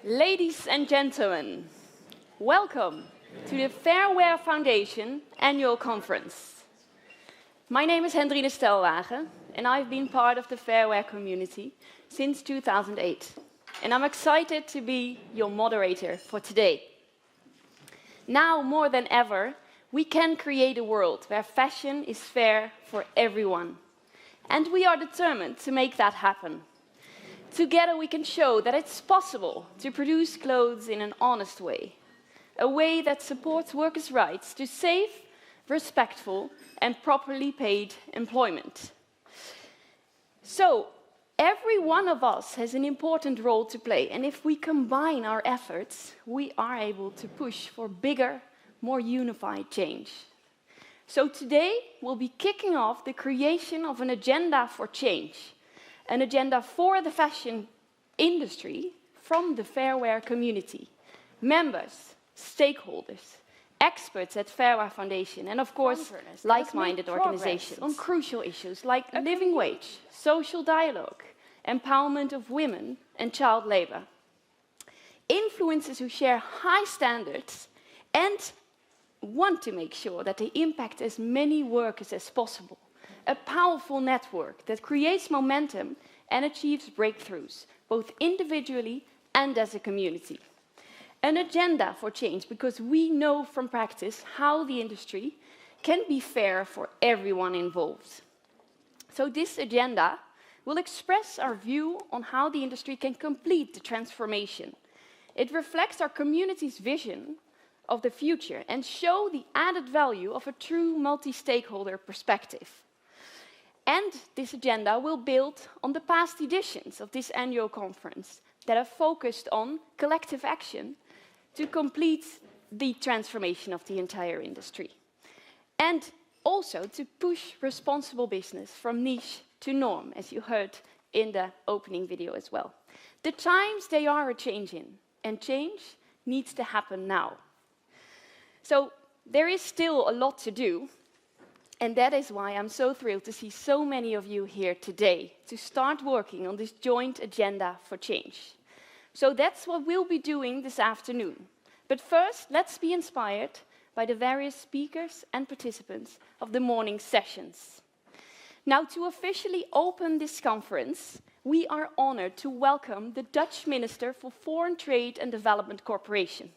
Ladies and gentlemen, welcome to the FWF Foundation Annual Conference. My name is Hendrine Stelwagen, and I've been part of the FWF community since 2008. And I'm excited to be your moderator for today. Now more than ever, we can create a world where fashion is fair for everyone. And we are determined to make that happen. Together we can show that it's possible to produce clothes in an honest way, a way that supports workers' rights to safe, respectful, and properly paid employment. So, every one of us has an important role to play, and if we combine our efforts, we are able to push for bigger, more unified change. So today, we'll be kicking off the creation of an agenda for change, an agenda for the fashion industry from the FWF community, members, stakeholders, experts at FWF Foundation, and of course, like-minded organizations on crucial issues like living wage, social dialogue, empowerment of women, and child labor. Influencers who share high standards and want to make sure that they impact as many workers as possible. A powerful network that creates momentum and achieves breakthroughs, both individually and as a community. An agenda for change, because we know from practice how the industry can be fair for everyone involved. So this agenda will express our view on how the industry can complete the transformation. It reflects our community's vision of the future and show the added value of a true multi-stakeholder perspective. And this agenda will build on the past editions of this annual conference that have focused on collective action to complete the transformation of the entire industry. And also to push responsible business from niche to norm, as you heard in the opening video as well. The times, they are a-changing, and change needs to happen now. So there is still a lot to do, and that is why I'm so thrilled to see so many of you here today to start working on this joint agenda for change. So that's what we'll be doing this afternoon. But first, let's be inspired by the various speakers and participants of the morning sessions. Now, to officially open this conference, we are honored to welcome the Dutch Minister for Foreign Trade and Development Cooperation.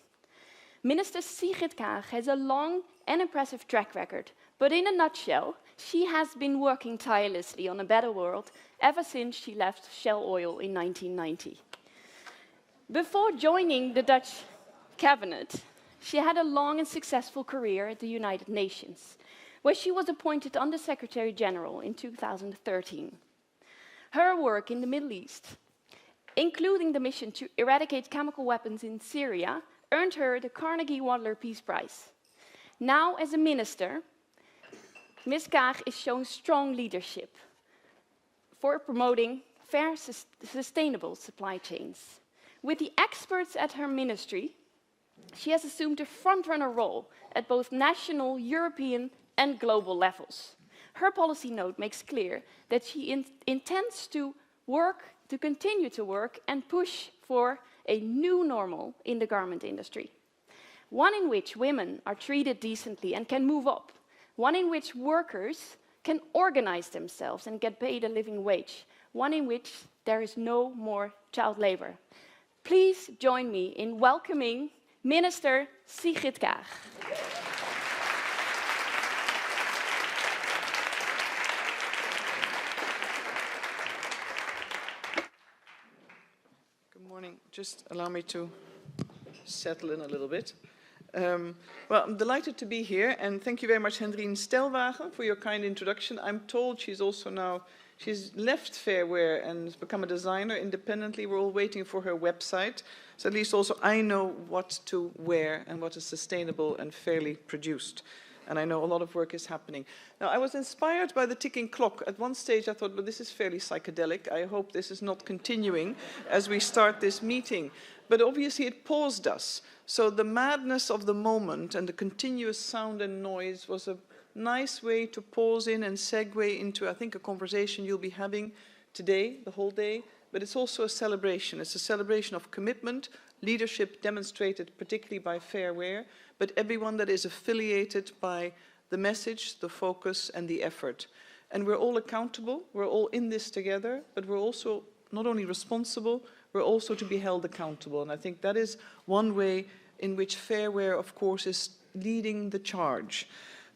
Minister Sigrid Kaag has a long and impressive track record, but in a nutshell, she has been working tirelessly on a better world ever since she left Shell Oil in 1990. Before joining the Dutch cabinet, she had a long and successful career at the United Nations, where she was appointed Under-Secretary General in 2013. Her work in the Middle East, including the mission to eradicate chemical weapons in Syria, earned her the Carnegie Wadler Peace Prize. Now, as a minister, Ms. Kaag is shown strong leadership for promoting fair, sustainable supply chains. With the experts at her ministry, she has assumed a front-runner role at both national, European, and global levels. Her policy note makes clear that she intends to continue to work and push for a new normal in the garment industry. One in which women are treated decently and can move up. One in which workers can organize themselves and get paid a living wage. One in which there is no more child labor. Please join me in welcoming Minister Sigrid Kaag. Good morning. Just allow me to settle in a little bit. Well, I'm delighted to be here, and thank you very much, Hendrine Stelwagen, for your kind introduction. I'm told she's left Fairwear and has become a designer independently. We're all waiting for her website, so at least also I know what to wear and what is sustainable and fairly produced. And I know a lot of work is happening. Now, I was inspired by the ticking clock. At one stage, I thought, well, this is fairly psychedelic. I hope this is not continuing as we start this meeting. But obviously, it paused us. So the madness of the moment and the continuous sound and noise was a nice way to pause in and segue into, I think, a conversation you'll be having today, the whole day, but it's also a celebration. It's a celebration of commitment, leadership demonstrated particularly by Fair Wear, but everyone that is affiliated by the message, the focus, and the effort. And we're all accountable, we're all in this together, but we're also not only responsible, we're also to be held accountable. And I think that is one way in which Fair Wear, of course, is leading the charge.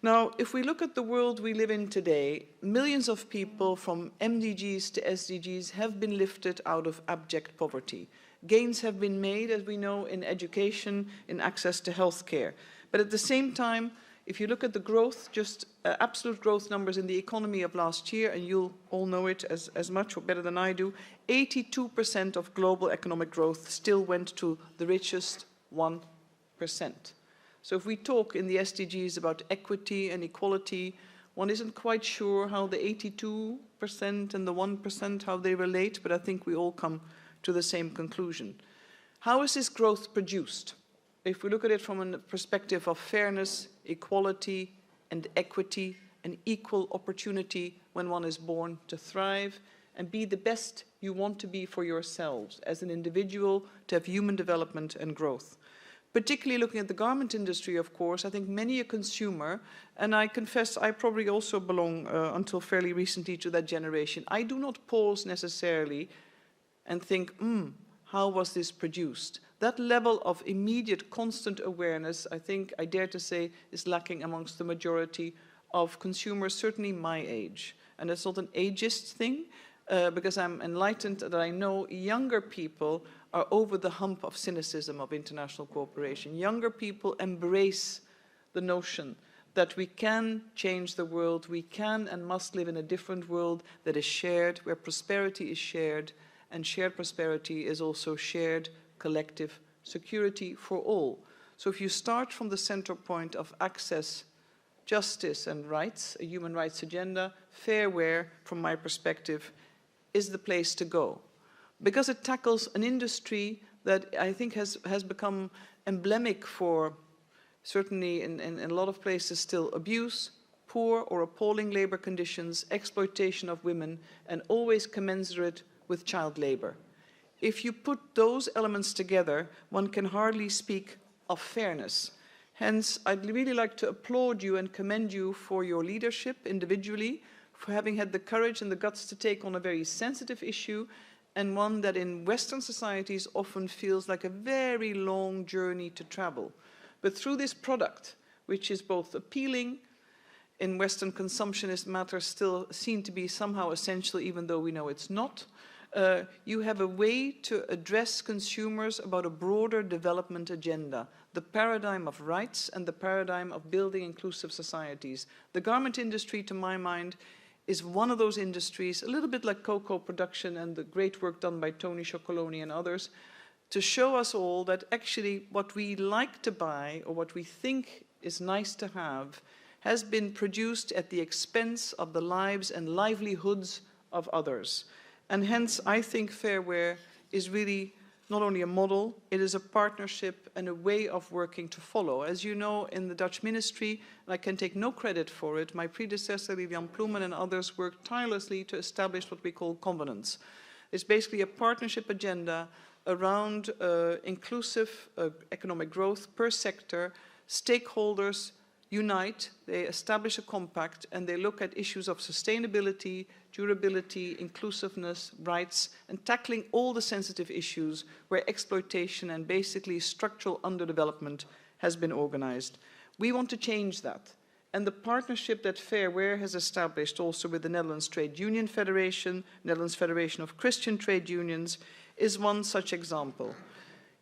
Now, if we look at the world we live in today, millions of people from MDGs to SDGs have been lifted out of abject poverty. Gains have been made, as we know, in education, in access to healthcare. But at the same time, if you look at the growth, just absolute growth numbers in the economy of last year, and you'll all know it as much or better than I do, 82% of global economic growth still went to the richest 1%. So if we talk in the SDGs about equity and equality, one isn't quite sure how the 82% and the 1%, how they relate, but I think we all come to the same conclusion. How is this growth produced? If we look at it from a perspective of fairness, equality, and equity, and equal opportunity when one is born to thrive and be the best you want to be for yourselves as an individual, to have human development and growth. Particularly looking at the garment industry, of course, I think many a consumer, and I confess I probably also belong until fairly recently to that generation, I do not pause necessarily and think, how was this produced? That level of immediate, constant awareness, I think, I dare to say, is lacking amongst the majority of consumers, certainly my age. And that's not an ageist thing, because I'm enlightened that I know younger people are over the hump of cynicism of international cooperation. Younger people embrace the notion that we can change the world, we can and must live in a different world that is shared, where prosperity is shared, and shared prosperity is also shared collective security for all. So if you start from the center point of access, justice and rights, a human rights agenda, Fair Wear, from my perspective, is the place to go. Because it tackles an industry that I think has become emblematic for, certainly in a lot of places still, abuse, poor or appalling labor conditions, exploitation of women, and always commensurate with child labor. If you put those elements together, one can hardly speak of fairness. Hence, I'd really like to applaud you and commend you for your leadership individually, for having had the courage and the guts to take on a very sensitive issue, and one that in Western societies often feels like a very long journey to travel. But through this product, which is both appealing, in Western consumptionist matters still seen to be somehow essential, even though we know it's not, you have a way to address consumers about a broader development agenda, the paradigm of rights and the paradigm of building inclusive societies. The garment industry, to my mind, is one of those industries, a little bit like cocoa production and the great work done by Tony Chocoloni and others, to show us all that actually what we like to buy or what we think is nice to have has been produced at the expense of the lives and livelihoods of others. And hence, I think Fair Wear is really not only a model, it is a partnership and a way of working to follow. As you know, in the Dutch ministry, and I can take no credit for it, my predecessor, Lilian Ploemen, and others worked tirelessly to establish what we call covenants. It's basically a partnership agenda around inclusive economic growth per sector. Stakeholders unite, they establish a compact, and they look at issues of sustainability, durability, inclusiveness, rights, and tackling all the sensitive issues where exploitation and basically structural underdevelopment has been organized. We want to change that. And the partnership that Fair Wear has established also with the Netherlands Trade Union Federation, Netherlands Federation of Christian Trade Unions, is one such example.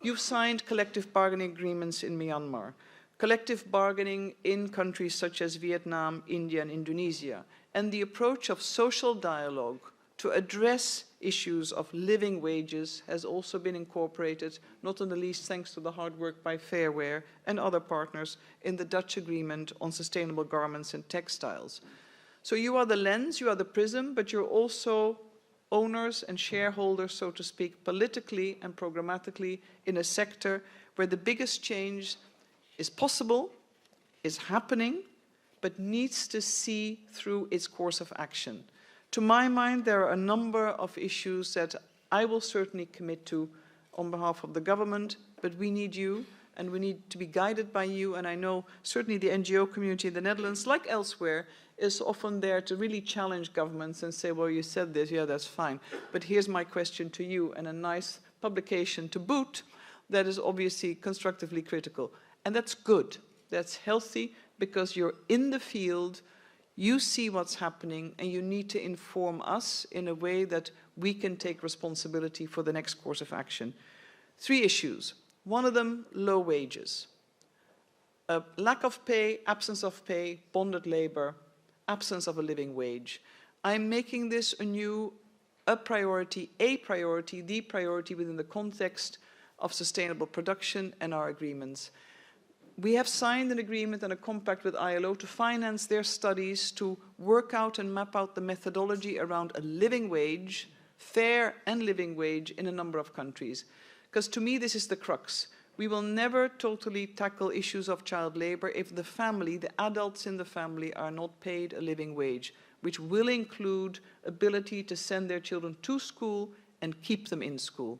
You've signed collective bargaining agreements in Myanmar, collective bargaining in countries such as Vietnam, India, and Indonesia, and the approach of social dialogue to address issues of living wages has also been incorporated, not in the least thanks to the hard work by Fair Wear and other partners in the Dutch Agreement on Sustainable Garments and Textiles. So you are the lens, you are the prism, but you're also owners and shareholders, so to speak, politically and programmatically in a sector where the biggest change is possible, is happening, but needs to see through its course of action. To my mind, there are a number of issues that I will certainly commit to on behalf of the government, but we need you, and we need to be guided by you. And I know certainly the NGO community in the Netherlands, like elsewhere, is often there to really challenge governments and say, well, you said this, yeah, that's fine. But here's my question to you, and a nice publication to boot that is obviously constructively critical. And that's good. That's healthy, because you're in the field, you see what's happening, and you need to inform us in a way that we can take responsibility for the next course of action. 3 issues. One of them, low wages. Lack of pay, absence of pay, bonded labor, absence of a living wage. I'm making this a priority, the priority within the context of sustainable production and our agreements. We have signed an agreement and a compact with ILO to finance their studies to work out and map out the methodology around a living wage, fair and living wage in a number of countries. Because to me, this is the crux. We will never totally tackle issues of child labor if the family, the adults in the family, are not paid a living wage, which will include ability to send their children to school and keep them in school.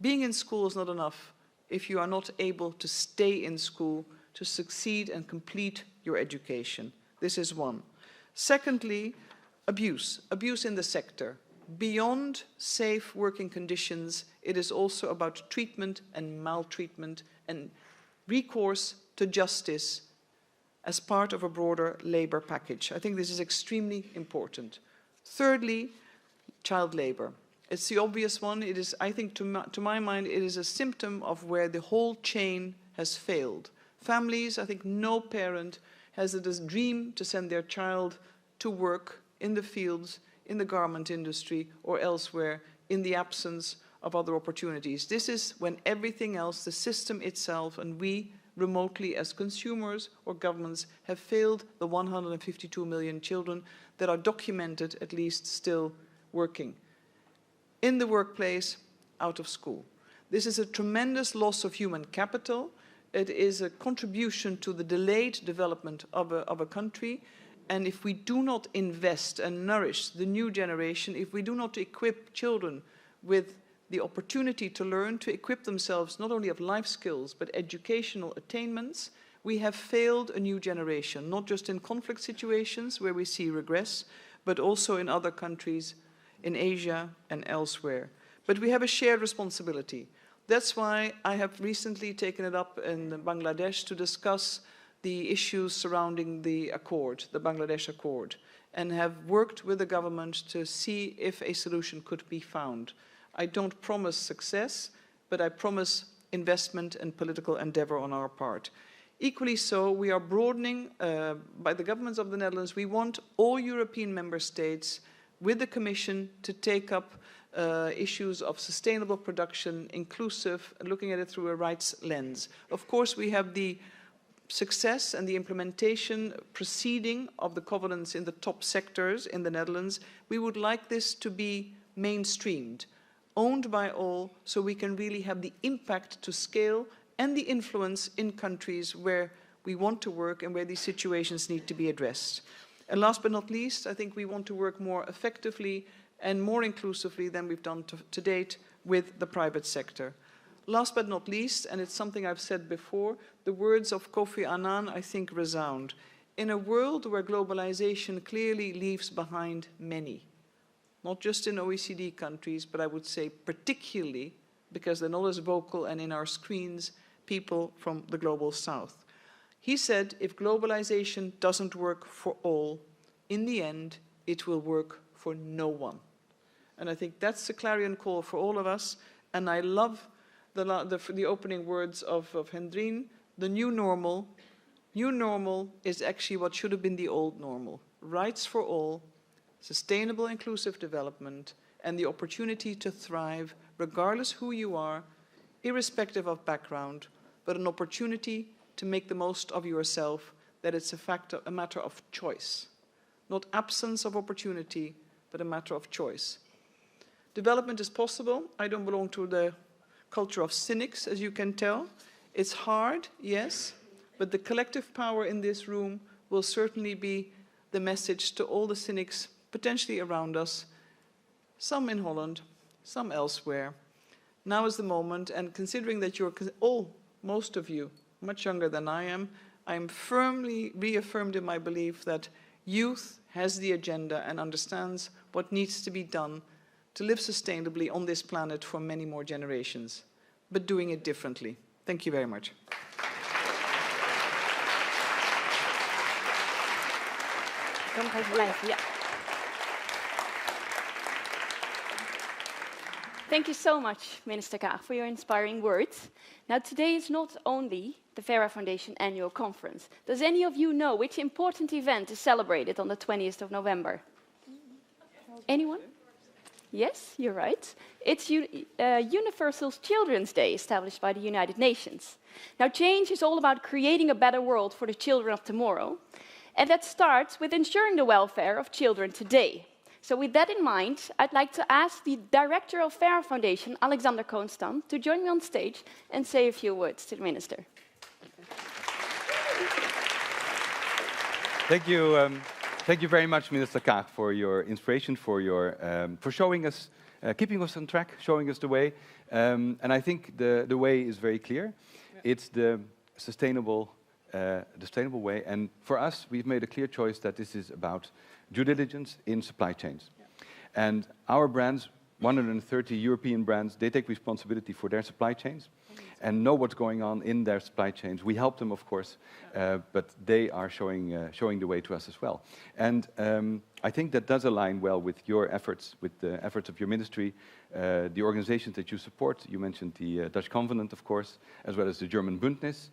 Being in school is not enough if you are not able to stay in school to succeed and complete your education. This is one. Secondly, abuse in the sector. Beyond safe working conditions, it is also about treatment and maltreatment and recourse to justice as part of a broader labor package. I think this is extremely important. Thirdly, child labor. It's the obvious one. It is, I think, to my mind, it is a symptom of where the whole chain has failed. Families, I think no parent has this dream to send their child to work in the fields, in the garment industry, or elsewhere, in the absence of other opportunities. This is when everything else, the system itself, and we remotely as consumers or governments have failed the 152 million children that are documented, at least still working. In the workplace, out of school. This is a tremendous loss of human capital. It is a contribution to the delayed development of a country. And if we do not invest and nourish the new generation, if we do not equip children with the opportunity to learn, to equip themselves not only of life skills, but educational attainments, we have failed a new generation, not just in conflict situations where we see regress, but also in other countries, in Asia and elsewhere. But we have a shared responsibility. That's why I have recently taken it up in Bangladesh to discuss the issues surrounding the accord, the Bangladesh Accord, and have worked with the government to see if a solution could be found. I don't promise success, but I promise investment and political endeavor on our part. Equally so, we are broadening, by the governments of the Netherlands, we want all European member states with the Commission to take up issues of sustainable production, inclusive, looking at it through a rights lens. Of course, we have the success and the implementation proceeding of the covenants in the top sectors in the Netherlands. We would like this to be mainstreamed, owned by all, so we can really have the impact to scale and the influence in countries where we want to work and where these situations need to be addressed. And last but not least, I think we want to work more effectively and more inclusively than we've done to date with the private sector. Last but not least, and it's something I've said before, the words of Kofi Annan, I think, resound. In a world where globalization clearly leaves behind many, not just in OECD countries, but I would say particularly, because they're not as vocal and in our screens, people from the global south. He said, if globalization doesn't work for all, in the end, it will work for no one. And I think that's the clarion call for all of us. And I love the opening words of Hendrine. The new normal is actually what should have been the old normal. Rights for all, sustainable inclusive development, and the opportunity to thrive regardless who you are, irrespective of background, but an opportunity to make the most of yourself, that it's a matter of choice. Not absence of opportunity, but a matter of choice. Development is possible. I don't belong to the culture of cynics, as you can tell. It's hard, yes, but the collective power in this room will certainly be the message to all the cynics potentially around us, some in Holland, some elsewhere. Now is the moment, and considering that you're most of you, much younger than I am firmly reaffirmed in my belief that youth has the agenda and understands what needs to be done to live sustainably on this planet for many more generations, but doing it differently. Thank you very much. Thank you so much, Minister Kaag, for your inspiring words. Now, today is not only the FWF Foundation Annual Conference. Does any of you know which important event is celebrated on the 20th of November? Anyone? Yes, you're right. It's Universal Children's Day, established by the United Nations. Now, change is all about creating a better world for the children of tomorrow, and that starts with ensuring the welfare of children today. So with that in mind, I'd like to ask the Director of FWF Foundation, Alexander Koonstam, to join me on stage and say a few words to the Minister. Thank you. Thank you very much, Minister Kaag, for your inspiration, for showing us, keeping us on track, showing us the way. And I think the way is very clear. Yeah. It's the sustainable way. And for us, we've made a clear choice that this is about due diligence in supply chains. Yeah. And our brands, 130 European brands, they take responsibility for their supply chains and know what's going on in their supply chains. We help them, of course, but they are showing the way to us as well. And I think that does align well with your efforts, with the efforts of your ministry, the organizations that you support. You mentioned the Dutch Covenant, of course, as well as the German Bündnis.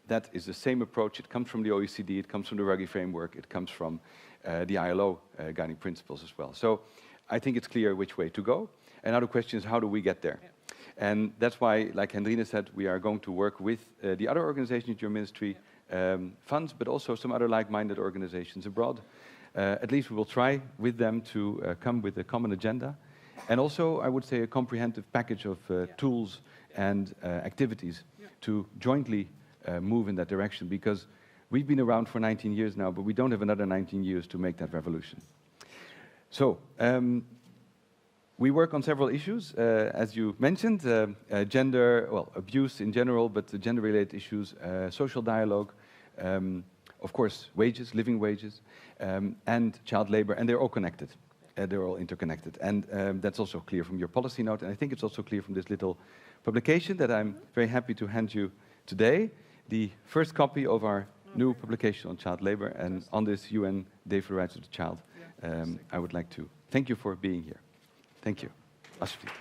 That is the same approach. It comes from the OECD, it comes from the Ruggie framework, it comes from the ILO guiding principles as well. So I think it's clear which way to go. And now the question is, how do we get there? Yeah. And that's why, like Hendrine said, we are going to work with the other organizations your ministry funds, but also some other like-minded organizations abroad. At least we will try with them to come with a common agenda. And also, I would say, a comprehensive package of tools and activities to jointly move in that direction, because we've been around for 19 years now, but we don't have another 19 years to make that revolution. So, we work on several issues, as you mentioned, gender, well, abuse in general, but the gender-related issues, social dialogue, of course, wages, living wages, and child labor, and they're all connected. They're all interconnected. And that's also clear from your policy note, and I think it's also clear from this little publication that I'm very happy to hand you today, the first copy of our new publication on child labor and on this UN Day for the Rights of the Child. I would like to thank you for being here. Thank you. Alsjeblieft.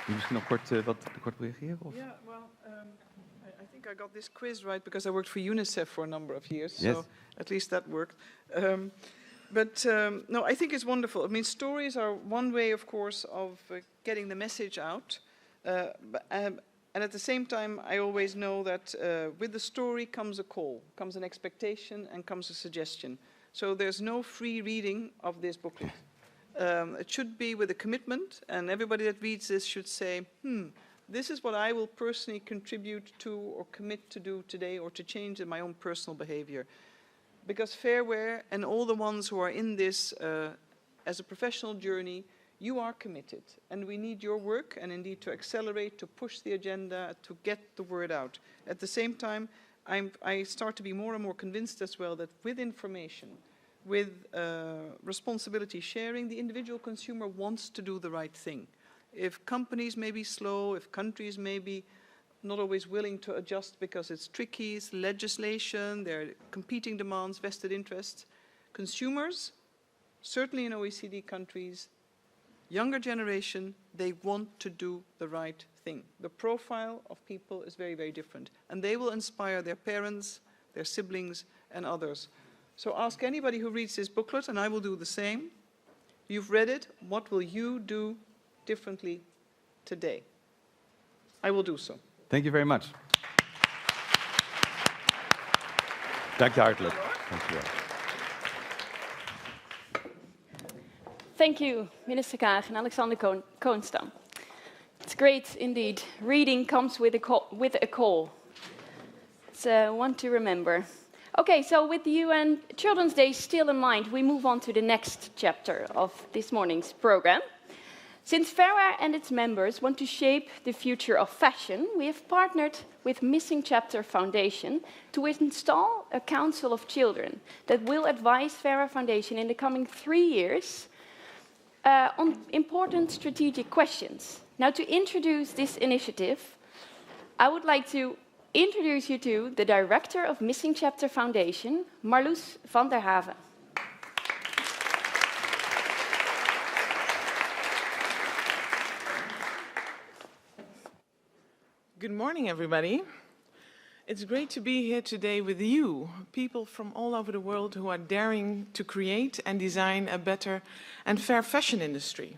Misschien nog kort reageren? Of? Yeah, well, I think I got this quiz right because I worked for UNICEF for a number of years, yes. So at least that worked. No, I think it's wonderful. I mean, stories are one way, of course, of getting the message out. And at the same time, I always know that with the story comes a call, comes an expectation, and comes a suggestion. So there's no free reading of this booklet. It should be with a commitment, and everybody that reads this should say, this is what I will personally contribute to or commit to do today or to change in my own personal behavior. Because Fairwear and all the ones who are in this as a professional journey, you are committed, and we need your work, and indeed to accelerate, to push the agenda, to get the word out. At the same time, I start to be more and more convinced as well that with information, with responsibility sharing, the individual consumer wants to do the right thing. If companies may be slow, if countries may be not always willing to adjust because it's tricky, it's legislation, there are competing demands, vested interests, consumers, certainly in OECD countries, younger generation, they want to do the right thing. The profile of people is very, very different. And they will inspire their parents, their siblings, and others. So ask anybody who reads this booklet, and I will do the same. You've read it. What will you do differently today? I will do so. Thank you very much. Dank je hartelijk. Dank je wel. Thank you, Minister Kaag and Alexander Koonstam. It's great indeed. Reading comes with a call. It's one to remember. Okay, so with the UN Children's Day still in mind, we move on to the next chapter of this morning's program. Since Fairwear and its members want to shape the future of fashion, we have partnered with Missing Chapter Foundation to install a Council of Children that will advise Fairwear Foundation in the coming 3 years on important strategic questions. Now, to introduce this initiative, I would like to introduce you to the director of Missing Chapter Foundation, Marloes van der Haven. Good morning, everybody. It's great to be here today with you, people from all over the world who are daring to create and design a better and fair fashion industry.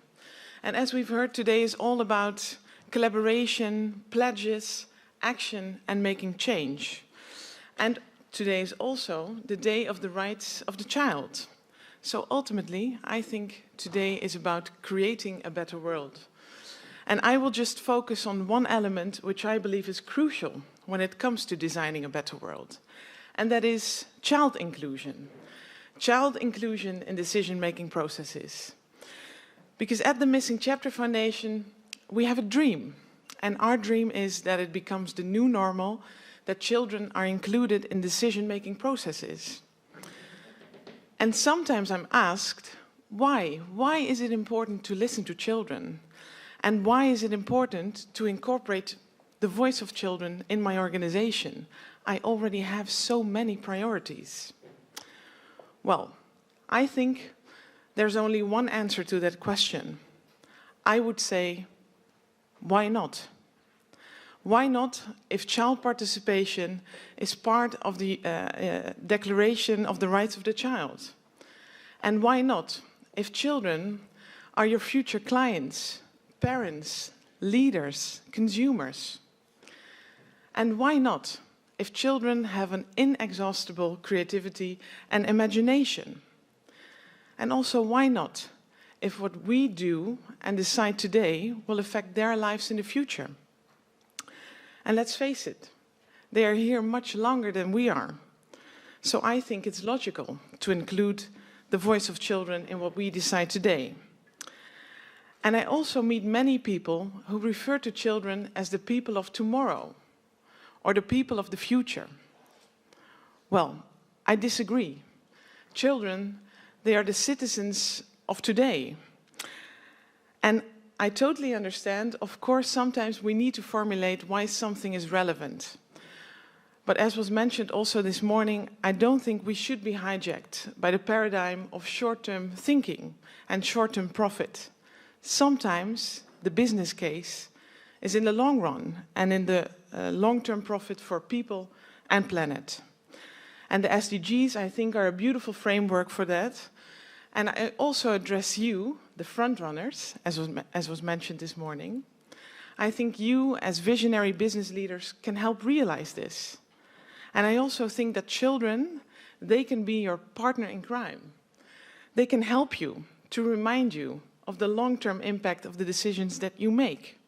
And as we've heard, today is all about collaboration, pledges, action, and making change. And today is also the Day of the Rights of the Child. So ultimately, I think today is about creating a better world. And I will just focus on one element which I believe is crucial when it comes to designing a better world. And that is child inclusion. Child inclusion in decision-making processes. Because at the Missing Chapter Foundation, we have a dream. And our dream is that it becomes the new normal, that children are included in decision-making processes. And sometimes I'm asked, why? Why is it important to listen to children? And why is it important to incorporate the voice of children in my organization? I already have so many priorities. Well, I think there's only one answer to that question. I would say, why not? Why not if child participation is part of the Declaration of the Rights of the Child? And why not if children are your future clients, parents, leaders, consumers? And why not if children have an inexhaustible creativity and imagination? And also, why not if what we do and decide today will affect their lives in the future? And let's face it, they are here much longer than we are. So I think it's logical to include the voice of children in what we decide today. And I also meet many people who refer to children as the people of tomorrow or the people of the future. Well, I disagree. Children, they are the citizens of today. And I totally understand, of course, sometimes we need to formulate why something is relevant. But as was mentioned also this morning, I don't think we should be hijacked by the paradigm of short-term thinking and short-term profit. Sometimes the business case is in the long run and in the long-term profit for people and planet. And the SDGs, I think, are a beautiful framework for that. And I also address you, the frontrunners, as was mentioned this morning. I think you, as visionary business leaders, can help realize this. And I also think that children, they can be your partner in crime. They can help you to remind you of the long-term impact of the decisions that you make.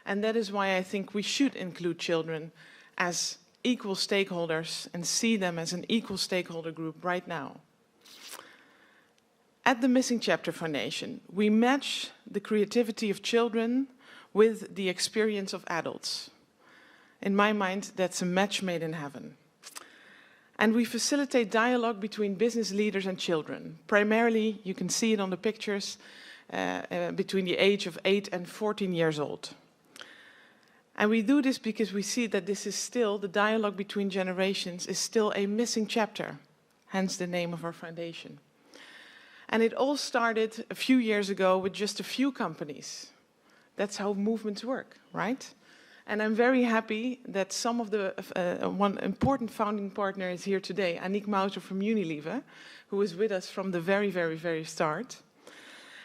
And that is why I think we should include children as equal stakeholders and see them as an equal stakeholder group right now. At the Missing Chapter Foundation, we match the creativity of children with the experience of adults. In my mind, that's a match made in heaven. And we facilitate dialogue between business leaders and children. Primarily, you can see it on the pictures, between the age of 8 and 14 years old. And we do this because we see that this is still, the dialogue between generations is still a missing chapter, hence the name of our foundation. And it all started a few years ago with just a few companies. That's how movements work, right? And I'm very happy that some of the, one important founding partner is here today, Aniek Mouter from Unilever, who is with us from the very start.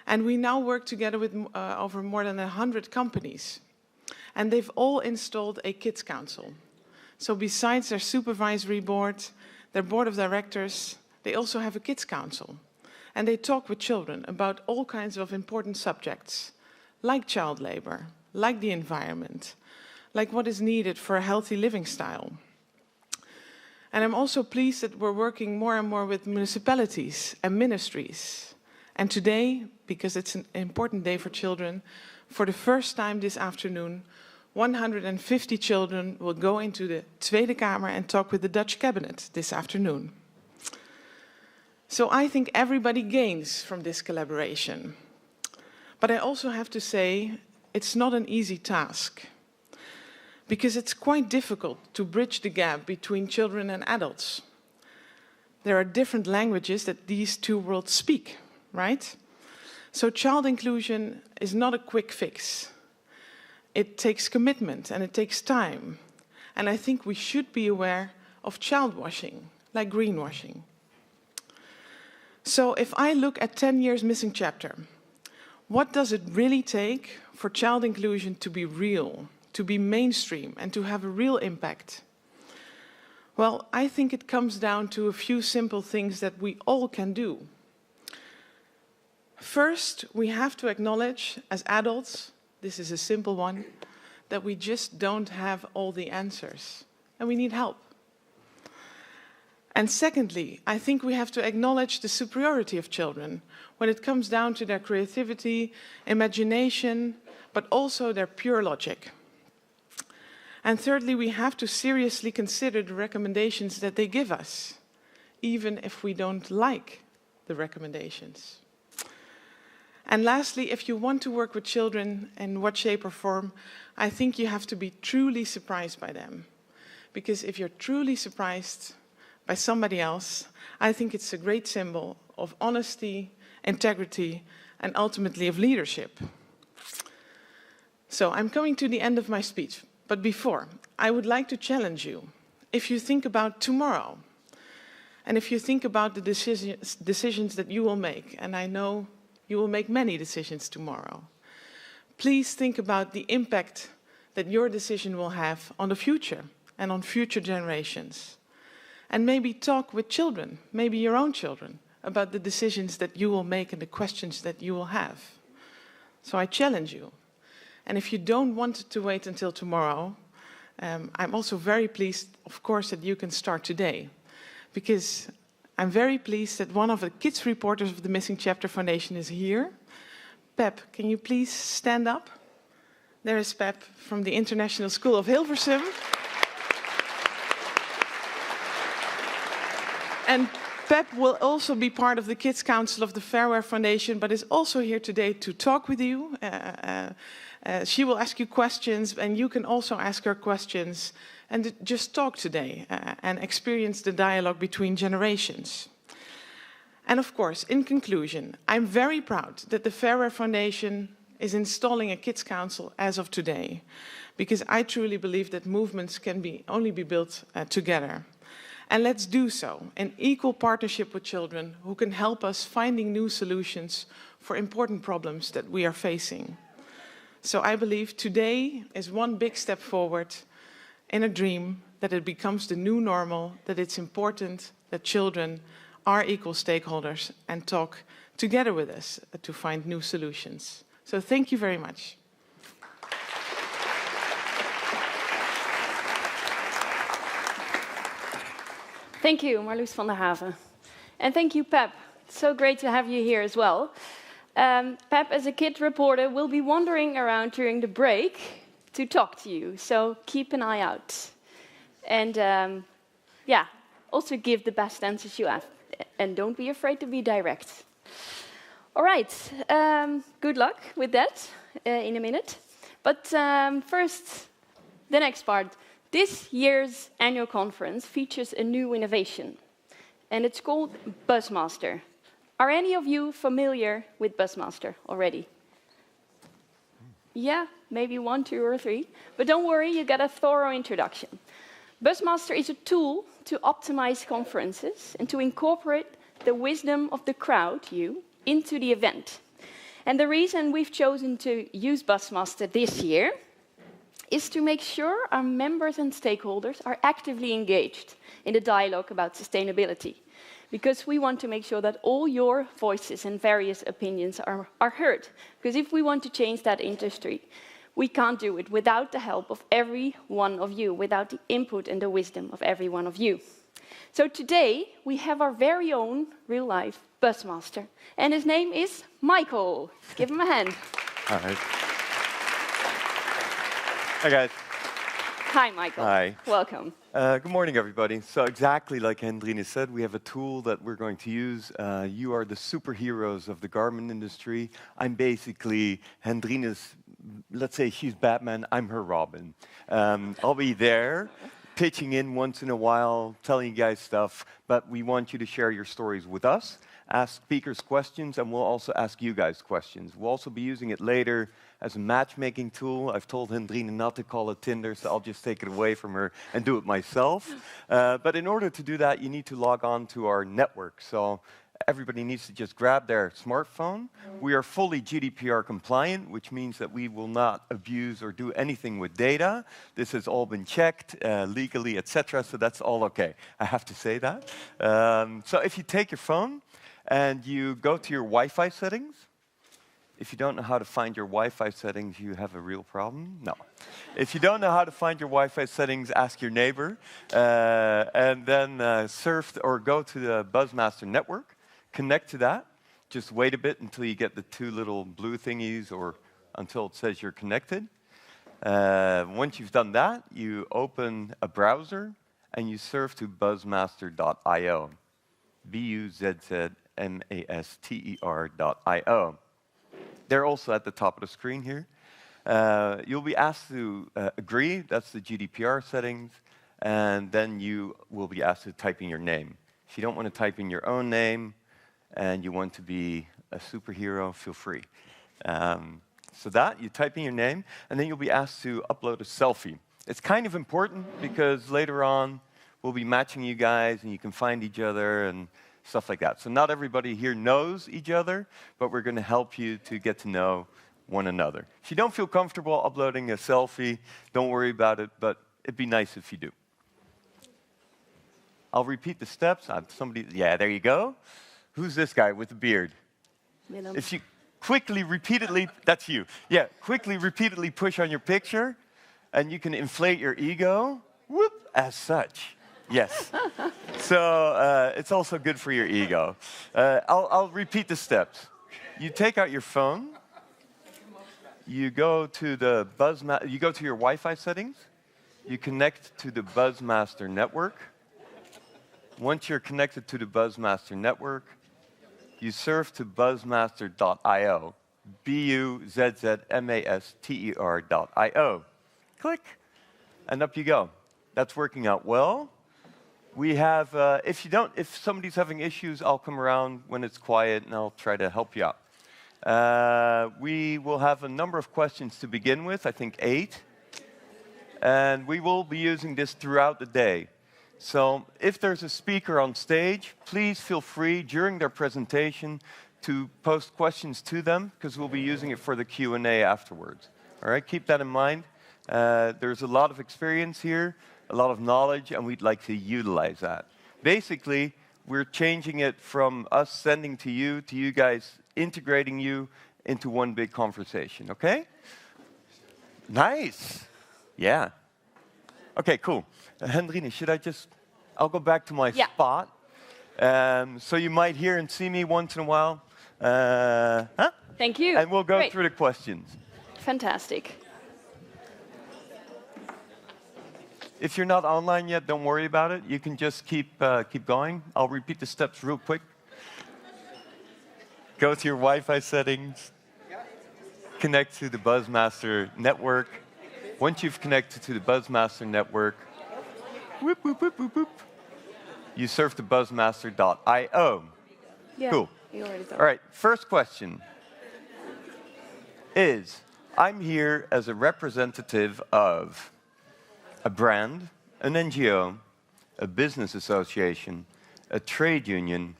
And we now work together with over more than 100 companies. And they've all installed a Kids Council. So besides their supervisory board, their board of directors, they also have a Kids Council. And they talk with children about all kinds of important subjects, like child labor, like the environment, like what is needed for a healthy living style. And I'm also pleased that we're working more and more with municipalities and ministries. And today, because it's an important day for children, for the first time this afternoon, 150 children will go into the Tweede Kamer and talk with the Dutch cabinet this afternoon. So I think everybody gains from this collaboration. But I also have to say, it's not an easy task, because it's quite difficult to bridge the gap between children and adults. There are different languages that these two worlds speak, right? So child inclusion is not a quick fix. It takes commitment and it takes time. And I think we should be aware of child washing, like greenwashing. So if I look at 10 years missing chapter, what does it really take for child inclusion to be real, to be mainstream, and to have a real impact? Well, I think it comes down to a few simple things that we all can do. First, we have to acknowledge, as adults, this is a simple one, that we just don't have all the answers, and we need help. And secondly, I think we have to acknowledge the superiority of children when it comes down to their creativity, imagination, but also their pure logic. And thirdly, we have to seriously consider the recommendations that they give us, even if we don't like the recommendations. And lastly, if you want to work with children in what shape or form, I think you have to be truly surprised by them. Because if you're truly surprised by somebody else, I think it's a great symbol of honesty, integrity, and ultimately of leadership. So I'm coming to the end of my speech, but before, I would like to challenge you. If you think about tomorrow, and if you think about the decisions that you will make, and I know you will make many decisions tomorrow, please think about the impact that your decision will have on the future and on future generations. And maybe talk with children, maybe your own children, about the decisions that you will make and the questions that you will have. So I challenge you. And if you don't want to wait until tomorrow, I'm also very pleased, of course, that you can start today. Because I'm very pleased that one of the kids reporters of the Missing Chapter Foundation is here. Pep, can you please stand up? There is Pep from the International School of Hilversum. And Pep will also be part of the Kids Council of the Fairware Foundation, but is also here today to talk with you. She will ask you questions, and you can also ask her questions, and just talk today and experience the dialogue between generations. And of course, in conclusion, I'm very proud that the Fairware Foundation is installing a Kids Council as of today, because I truly believe that movements can only be built together. And let's do so in equal partnership with children who can help us finding new solutions for important problems that we are facing. So I believe today is one big step forward in a dream that it becomes the new normal, that it's important that children are equal stakeholders and talk together with us to find new solutions. So thank you very much. Thank you, Marloes van der Haven. And thank you, Pep. It's so great to have you here as well. Pep, as a kid reporter, will be wandering around during the break to talk to you, so keep an eye out. And yeah, also give the best answers you have. And don't be afraid to be direct. All right, good luck with that in a minute. But first, the next part. This year's annual conference features a new innovation, and it's called Buzzmaster. Are any of you familiar with Buzzmaster already? Yeah, maybe 1, 2, or 3. But don't worry, you get a thorough introduction. Buzzmaster is a tool to optimize conferences and to incorporate the wisdom of the crowd, you, into the event. And the reason we've chosen to use Buzzmaster this year is to make sure our members and stakeholders are actively engaged in the dialogue about sustainability, because we want to make sure that all your voices and various opinions are heard. Because if we want to change that industry, We can't do it without the help of every one of you, without the input and the wisdom of every one of you. So today, we have our very own real-life Buzzmaster, and his name is Michael. Give him a hand. All right. Hi, guys. Hi, Michael. Hi. Welcome. Good morning, everybody. So exactly like Hendrine said, we have a tool that we're going to use. You are the superheroes of the garment industry. I'm basically Hendrine's, let's say she's Batman, I'm her Robin. I'll be there, pitching in once in a while, telling you guys stuff, but we want you to share your stories with us, ask speakers questions, and we'll also ask you guys questions. We'll also be using it later as a matchmaking tool. I've told Hendrine not to call it Tinder, so I'll just take it away from her and do it myself. But in order to do that, you need to log on to our network. So everybody needs to just grab their smartphone. We are fully GDPR compliant, which means that we will not abuse or do anything with data. This has all been checked legally, etc., so that's all okay. I have to say that. So if you take your phone and you go to your Wi-Fi settings, if you don't know how to find your Wi-Fi settings, you have a real problem? No. If you don't know how to find your Wi-Fi settings, ask your neighbor, and then surf or go to the Buzzmaster network, connect to that. Just wait a bit until you get the two little blue thingies or until it says you're connected. Once you've done that, you open a browser and you surf to buzzmaster.io. buzzmaster.io. They're also at the top of the screen here. You'll be asked to agree, that's the GDPR settings, and then you will be asked to type in your name. If you don't want to type in your own name and you want to be a superhero, feel free. So that, you type in your name, and then you'll be asked to upload a selfie. It's kind of important because later on we'll be matching you guys and you can find each other and stuff like that. So not everybody here knows each other, but we're going to help you to get to know one another. If you don't feel comfortable uploading a selfie, don't worry about it, but it'd be nice if you do. I'll repeat the steps. Yeah, there you go. Who's this guy with the beard? Willem. If you quickly, repeatedly, that's you. Yeah, quickly, repeatedly push on your picture, and you can inflate your ego, whoop, as such. Yes. So it's also good for your ego. I'll repeat the steps. You take out your phone. You go to the you go to your Wi-Fi settings. You connect to the Buzzmaster network. Once you're connected to the Buzzmaster network, you surf to buzzmaster.io. buzzmaster.io. Click, and up you go. That's working out well. We have, if somebody's having issues, I'll come around when it's quiet and I'll try to help you out. We will have a number of questions to begin with, I think 8. And we will be using this throughout the day. So if there's a speaker on stage, please feel free during their presentation to post questions to them because we'll be using it for the Q&A afterwards. All right, keep that in mind. There's a lot of experience here, a lot of knowledge, and we'd like to utilize that. Basically, we're changing it from us sending to you guys integrating you into one big conversation, okay? Nice. Yeah. Okay, cool. Hendrine, I'll go back to my spot. So you might hear and see me once in a while. Thank you. And we'll go Great. through the questions. Fantastic. If you're not online yet, don't worry about it. You can just keep going. I'll repeat the steps real quick. Go to your Wi-Fi settings. Connect to the Buzzmaster network. Once you've connected to the Buzzmaster network, whoop, whoop, whoop, whoop, whoop, you surf to buzzmaster.io. Yeah, cool. All right, first question is, I'm here as a representative of a brand, an NGO, a business association, a trade union,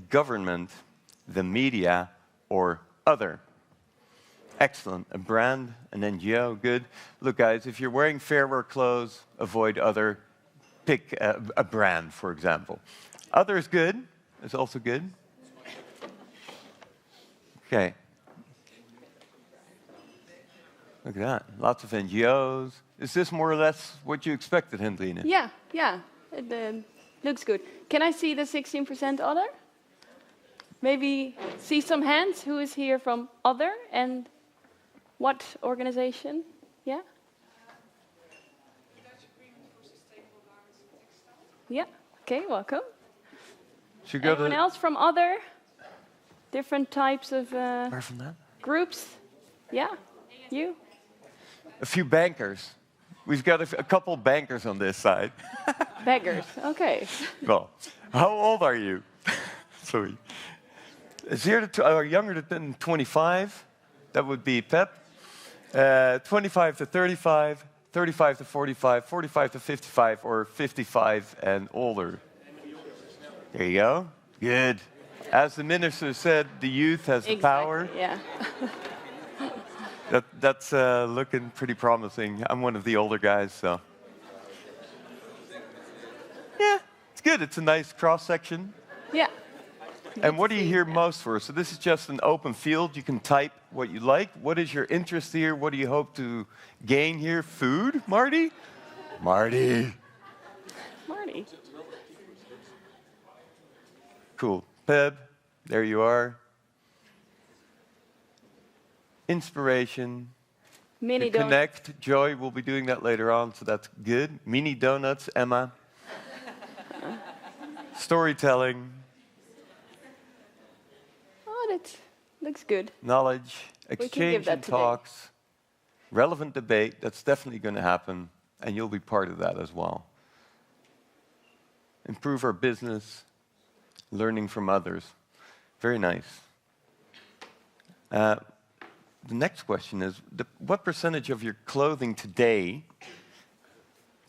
government, the media, or other. Excellent. A brand, an NGO, good. Look, guys, if you're wearing fair wear clothes, avoid other. Pick a brand, for example. Other is good. It's also good. Okay. Look at that. Lots of NGOs. Is this more or less what you expected, Hendrine? Yeah, yeah. It looks good. Can I see the 16% other? Maybe see some hands. Who is here from other and what organization? Yeah? Yeah. Okay, welcome. Should we go Anyone to else from other different types of where from that? groups? Yeah? You? A few bankers. We've got a couple bankers on this side. Beggars. Okay. Well, how old are you? Sorry. 0 to younger than 25. That would be Pep. 25 to 35, 35 to 45, 45 to 55, or 55 and older. There you go. Good. As the minister said, the youth has the power. Yeah. That's looking pretty promising. I'm one of the older guys, so. Yeah, it's good. It's a nice cross-section. Yeah. And what do you hear most for? So this is just an open field. You can type what you like. What is your interest here? What do you hope to gain here? Food, Marty? Marty. Marty. Cool. Peb, there you are. Inspiration. Mini You connect. Joy will be doing that later on, so that's good. Mini donuts, Emma. Storytelling. Oh, that looks good. Knowledge, We can give exchange that and today. talks, relevant debate, that's definitely going to happen, and you'll be part of that as well. Improve our business, learning from others. Very nice. The next question is, what percentage of your clothing today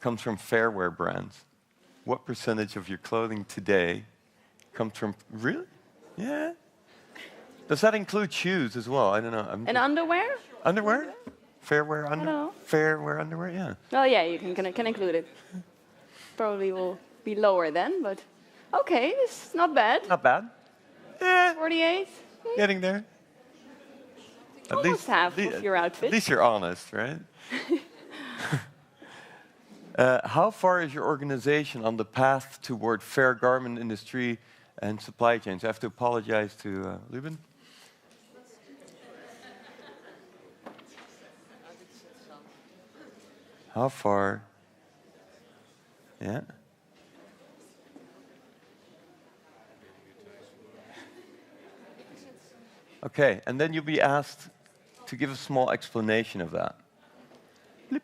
comes from fairwear brands? What percentage of your clothing today comes from, really? Yeah. Does that include shoes as well? I don't know. And underwear? Underwear? Fairwear I don't know. Fairwear underwear, yeah. Well, yeah, you can include it. Probably will be lower then, but okay, it's not bad. Not bad. Yeah, 48. getting there. Almost half of your outfit. At least you're honest, right? How far is your organization on the path toward fair garment industry and supply chains? I have to apologize to Ruben. How far? Yeah. Okay, and then you'll be asked to give a small explanation of that. Blip.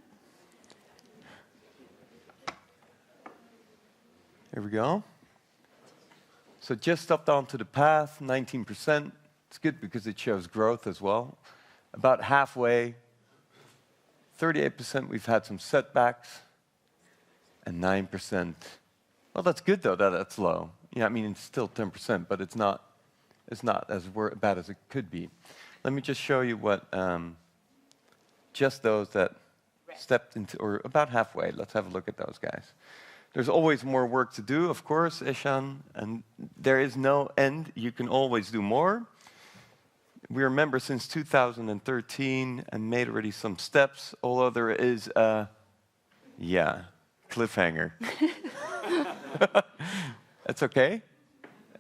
Here we go. So just up down to the path, 19%. It's good because it shows growth as well. About halfway, 38% we've had some setbacks, and 9%. Well, that's good though, that's low. Yeah, I mean, it's still 10%, but it's not as bad as it could be. Let me just show you what just those that stepped into, or about halfway. Let's have a look at those guys. There's always more work to do, of course, Eshan, and there is no end. You can always do more. We're a member since 2013 and made already some steps, although there is a, cliffhanger. That's okay.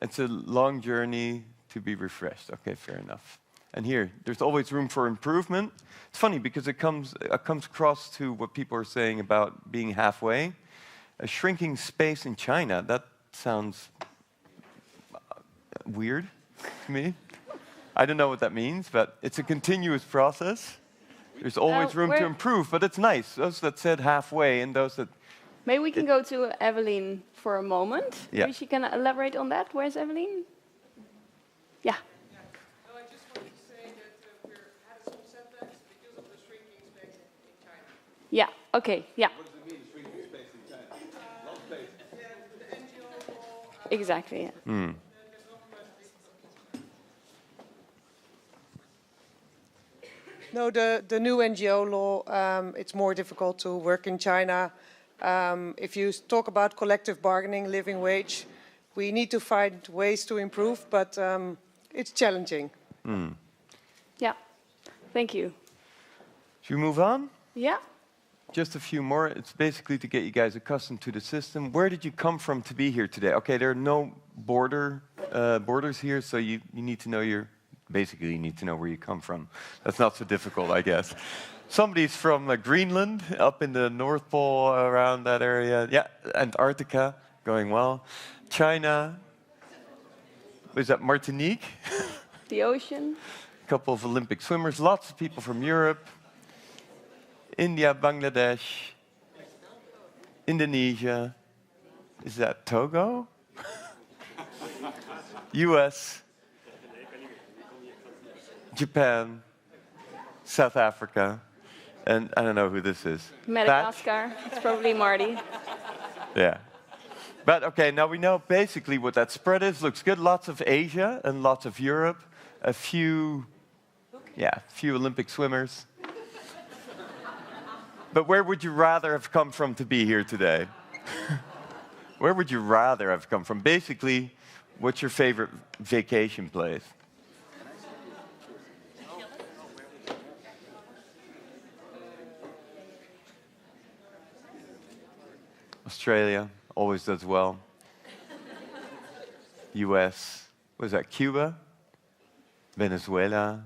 It's a long journey to be refreshed. Okay, fair enough. And here, there's always room for improvement. It's funny because it comes across to what people are saying about being halfway. A shrinking space in China, that sounds weird to me. I don't know what that means, but it's a continuous process. There's always room to improve, but it's nice. Those that said halfway and those that... Maybe we can go to Evelyn for a moment. Yeah. Maybe she can elaborate on that. Where's Evelyn? Yeah. No, I just wanted to say that we've had some setbacks because of the shrinking space in China. Yeah, okay, yeah. What does it mean, shrinking space in China? Not space. Yeah, the NGO law, Exactly, yeah. the government. No, the new NGO law, it's more difficult to work in China. If you talk about collective bargaining, living wage, we need to find ways to improve, but it's challenging. Yeah, thank you. Should we move on? Yeah. Just a few more. It's basically to get you guys accustomed to the system. Where did you come from to be here today? Okay, there are no borders here, so you need to know basically you need to know where you come from. That's not so difficult, I guess. Somebody's from Greenland, up in the North Pole, around that area. Yeah, Antarctica, going well. China. Was that Martinique? The ocean. A couple of Olympic swimmers. Lots of people from Europe. India, Bangladesh, Indonesia. Is that Togo? US, Japan, South Africa, and I don't know who this is. Madagascar. It's probably Marty. Yeah. But okay, now we know basically what that spread is. Looks good. Lots of Asia and lots of Europe. A few Olympic swimmers. But where would you rather have come from to be here today? Where would you rather have come from? Basically, what's your favorite vacation place? Australia always does well. US, what is that, Cuba? Venezuela?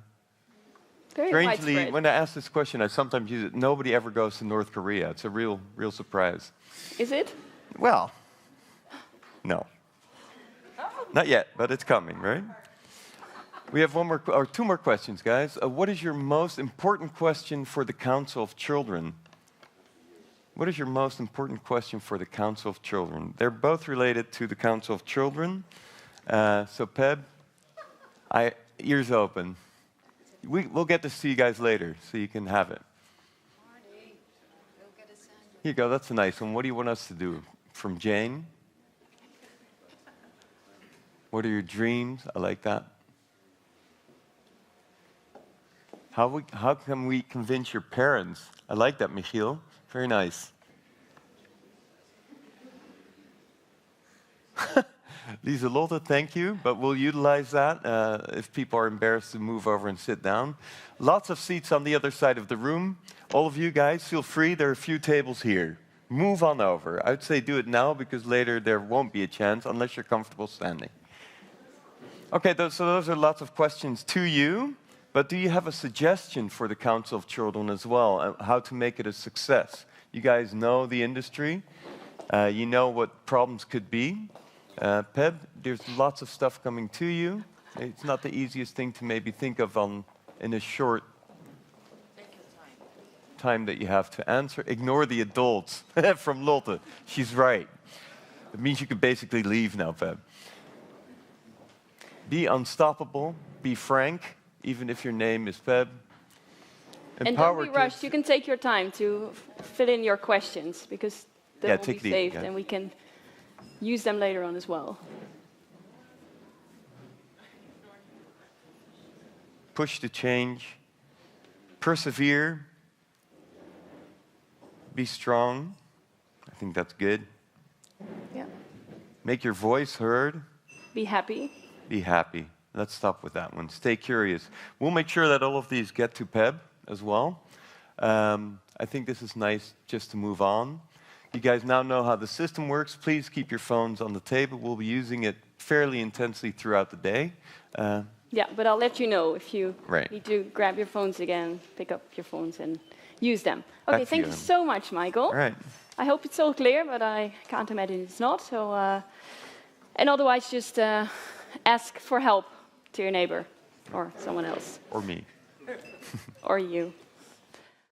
Very Strangely, widespread. when I ask this question, I sometimes use it. Nobody ever goes to North Korea. It's a real surprise. Is it? Well, no. Not yet, but it's coming, right? We have two more questions, guys. What is your most important question for the Council of Children? What is your most important question for the Council of Children? They're both related to the Council of Children. So, Peb, ears open. We'll get to see you guys later, so you can have it. Here you go, that's a nice one. What do you want us to do? From Jane? What are your dreams? I like that. How can we convince your parents? I like that, Michiel. Very nice. Lieselotte, thank you, but we'll utilize that if people are embarrassed to move over and sit down. Lots of seats on the other side of the room. All of you guys, feel free. There are a few tables here. Move on over. I'd say do it now because later there won't be a chance unless you're comfortable standing. Okay, so those are lots of questions to you, but do you have a suggestion for the Council of Children as well, how to make it a success? You guys know the industry. You know what problems could be. Peb, there's lots of stuff coming to you. It's not the easiest thing to maybe think of in a short time that you have to answer. Ignore the adults from Lotte. She's right. It means you can basically leave now, Peb. Be unstoppable. Be frank, even if your name is Peb. And don't be rushed. You can take your time to fill in your questions because they will be saved and we can use them later on as well. Push to change. Persevere. Be strong. I think that's good. Yeah. Make your voice heard. Be happy. Be happy. Let's stop with that one. Stay curious. We'll make sure that all of these get to Peb as well. I think this is nice just to move on. You guys now know how the system works. Please keep your phones on the table. We'll be using it fairly intensely throughout the day. Yeah, but I'll let you know if you Right. need to grab your phones again, pick up your phones and use them. Okay, thank you so much, Michael. All right. I hope it's all clear, but I can't imagine it's not. So, and otherwise, just ask for help to your neighbor or someone else. Or me. Or you.